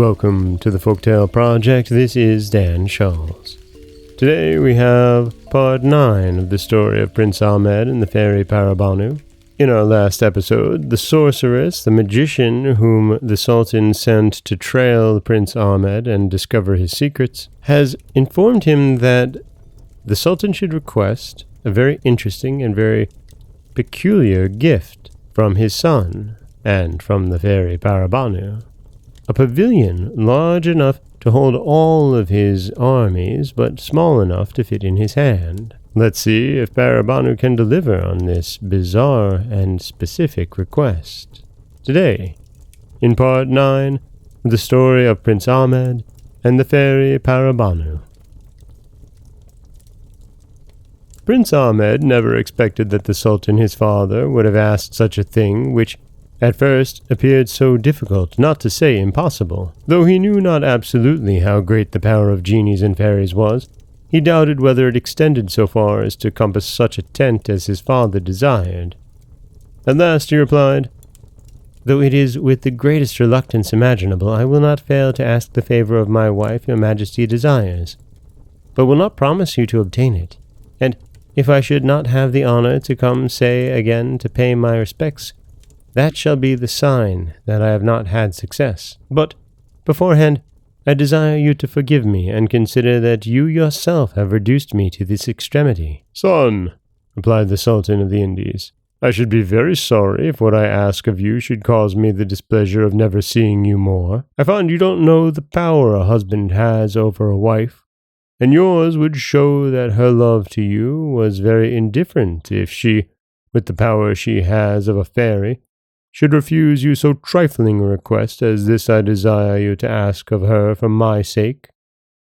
Welcome to the Folktale Project. This is Dan Scholz. Today we have part 9 of the story of Prince Ahmed and the Fairy Paribanou. In our last episode, the sorceress, the magician whom the Sultan sent to trail Prince Ahmed and discover his secrets, has informed him that the Sultan should request a very interesting and very peculiar gift from his son and from the Fairy Paribanou. A pavilion large enough to hold all of his armies, but small enough to fit in his hand. Let's see if Paribanou can deliver on this bizarre and specific request. Today, in part 9, the story of Prince Ahmed and the Fairy Paribanou. Prince Ahmed never expected that the Sultan his father would have asked such a thing, which at first appeared so difficult, not to say impossible. Though he knew not absolutely how great the power of genies and fairies was, he doubted whether it extended so far as to compass such a tent as his father desired. At last he replied, "Though it is with the greatest reluctance imaginable, I will not fail to ask the favor of my wife your majesty desires, but will not promise you to obtain it. And if I should not have the honor to come, say, again to pay my respects, that shall be the sign that I have not had success. But, beforehand, I desire you to forgive me, and consider that you yourself have reduced me to this extremity." "Son," replied the Sultan of the Indies, "I should be very sorry if what I ask of you should cause me the displeasure of never seeing you more. I find you don't know the power a husband has over a wife, and yours would show that her love to you was very indifferent if she, with the power she has of a fairy, should refuse you so trifling a request as this I desire you to ask of her for my sake."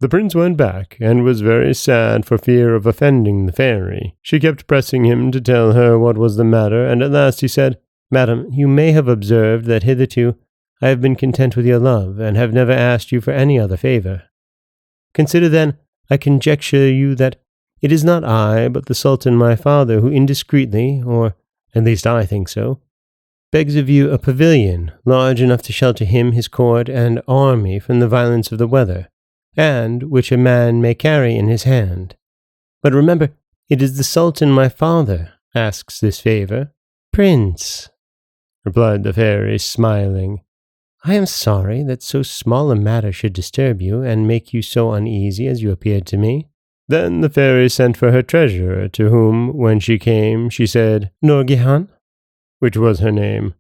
The prince went back, and was very sad for fear of offending the fairy. She kept pressing him to tell her what was the matter, and at last he said, "Madam, you may have observed that hitherto I have been content with your love, and have never asked you for any other favor. Consider then, I conjecture you that it is not I, but the Sultan my father, who indiscreetly, or at least I think so, begs of you a pavilion large enough to shelter him, his court, and army from the violence of the weather, and which a man may carry in his hand. But remember, it is the Sultan my father asks this favor." "Prince," replied the fairy, smiling, "I am sorry that so small a matter should disturb you, and make you so uneasy as you appeared to me." Then the fairy sent for her treasurer, to whom, when she came, she said, "Nourgihan," which was her name,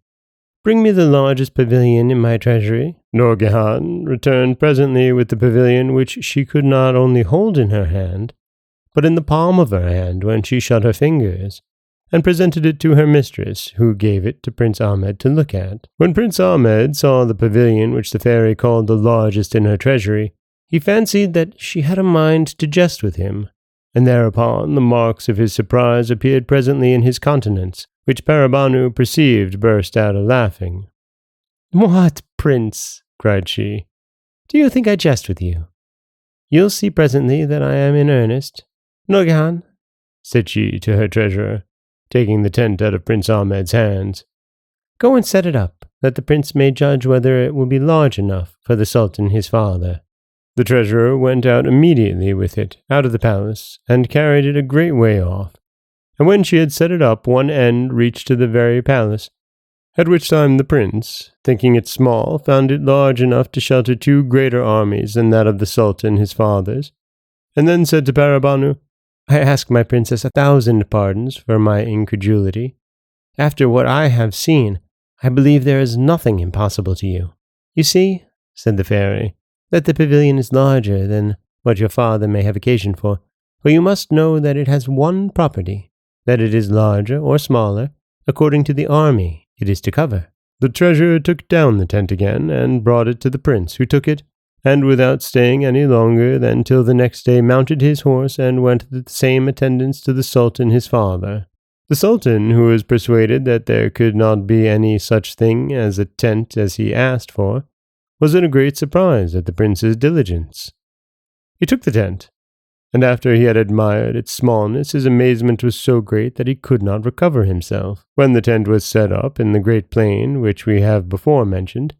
"bring me the largest pavilion in my treasury." Nourgihan returned presently with the pavilion, which she could not only hold in her hand, but in the palm of her hand when she shut her fingers, and presented it to her mistress, who gave it to Prince Ahmed to look at. When Prince Ahmed saw the pavilion which the fairy called the largest in her treasury, he fancied that she had a mind to jest with him, and thereupon the marks of his surprise appeared presently in his countenance, which Paribanou perceived burst out a laughing. "What, prince?" cried she. "Do you think I jest with you? You'll see presently that I am in earnest. Nourgihan," said she to her treasurer, taking the tent out of Prince Ahmed's hands, "go and set it up, that the prince may judge whether it will be large enough for the Sultan his father." The treasurer went out immediately with it, out of the palace, and carried it a great way off. And when she had set it up, one end reached to the very palace, at which time the prince, thinking it small, found it large enough to shelter 2 greater armies than that of the Sultan his father's, and then said to Paribanou, "I ask my princess 1,000 pardons for my incredulity. After what I have seen, I believe there is nothing impossible to you. You see," said the fairy, "that the pavilion is larger than what your father may have occasion for you must know that it has one property, that it is larger or smaller, according to the army it is to cover." The treasurer took down the tent again, and brought it to the prince, who took it, and without staying any longer than till the next day, mounted his horse, and went with the same attendance to the Sultan his father. The Sultan, who was persuaded that there could not be any such thing as a tent as he asked for, was in a great surprise at the prince's diligence. He took the tent, and after he had admired its smallness, his amazement was so great that he could not recover himself. When the tent was set up in the great plain which we have before mentioned,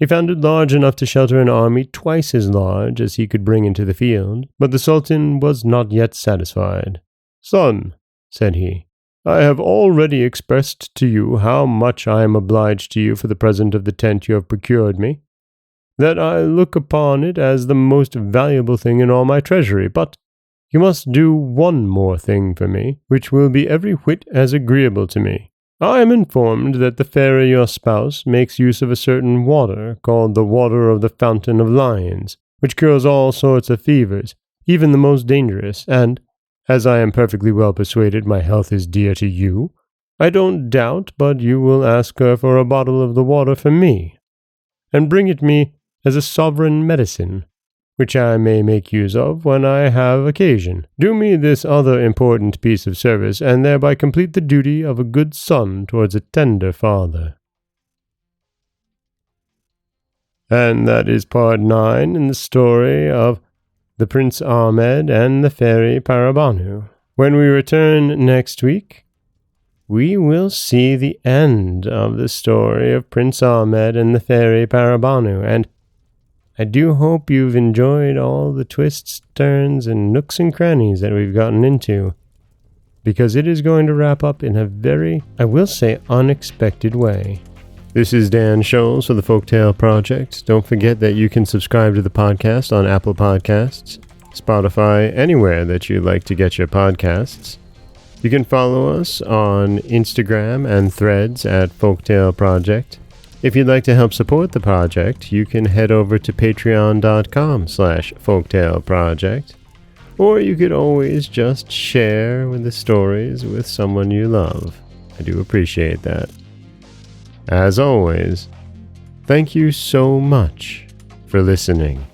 He found it large enough to shelter an army twice as large as he could bring into the field, but the Sultan was not yet satisfied. "Son," said he, "I have already expressed to you how much I am obliged to you for the present of the tent you have procured me, that I look upon it as the most valuable thing in all my treasury, but you must do one more thing for me, which will be every whit as agreeable to me. I am informed that the fairy your spouse makes use of a certain water, called the water of the Fountain of Lions, which cures all sorts of fevers, even the most dangerous, and, as I am perfectly well persuaded my health is dear to you, I don't doubt but you will ask her for a bottle of the water for me, and bring it me as a sovereign medicine, which I may make use of when I have occasion. Do me this other important piece of service, and thereby complete the duty of a good son towards a tender father." And that is part 9 in the story of the Prince Ahmed and the Fairy Paribanou. When we return next week, we will see the end of the story of Prince Ahmed and the Fairy Paribanou, and I do hope you've enjoyed all the twists, turns, and nooks and crannies that we've gotten into, because it is going to wrap up in a very, I will say, unexpected way. This is Dan Scholz for the Folktale Project. Don't forget that you can subscribe to the podcast on Apple Podcasts, Spotify, anywhere that you like to get your podcasts. You can follow us on Instagram and Threads at Folktale Project. If you'd like to help support the project, you can head over to patreon.com/folktaleproject, or you could always just share the stories with someone you love. I do appreciate that. As always, thank you so much for listening.